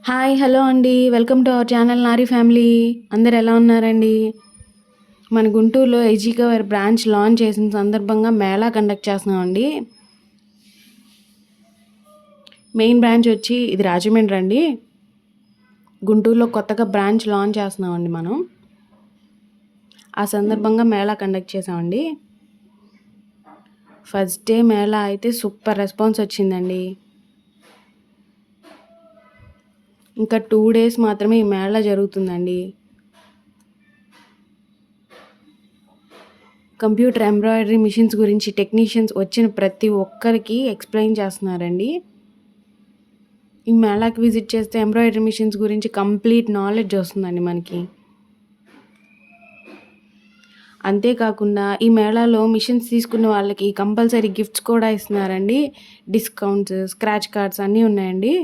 Hi! Hello అండి. Welcome to our channel 'Nari family'. అందరూ ఎలా ఉన్నారండి? మన గుంటూరులో ఎజీ కవర్ బ్రాంచ్ లాంచ్ చేసిన సందర్భంగా మేళా కండక్ట్ చేస్తున్నామండి. మెయిన్ బ్రాంచ్ వచ్చి ఇది రాజమండ్రి అండి. గుంటూరులో కొత్తగా బ్రాంచ్ లాంచ్ చేస్తున్నామండి మనం. ఆ సందర్భంగా మేళా కండక్ట్ చేసామండి. ఫస్ట్ డే మేళా అయితే సూపర్ రెస్పాన్స్ వచ్చిందండి. ఇంకా 2 డేస్ మాత్రమే ఈ మేళా జరుగుతుందండి. కంప్యూటర్ ఎంబ్రాయిడరీ మిషన్స్ గురించి టెక్నీషియన్స్ వచ్చిన ప్రతి ఒక్కరికి ఎక్స్ప్లెయిన్ చేస్తున్నారండి. ఈ మేళాకి విజిట్ చేస్తే ఎంబ్రాయిడరీ మిషన్స్ గురించి కంప్లీట్ నాలెడ్జ్ వస్తుందండి మనకి. అంతేకాకుండా ఈ మేళాలో మిషన్స్ తీసుకున్న వాళ్ళకి కంపల్సరీ గిఫ్ట్స్ కూడా ఇస్తున్నారండి. డిస్కౌంట్స్, స్క్రాచ్ కార్డ్స్ అన్నీ ఉన్నాయండి.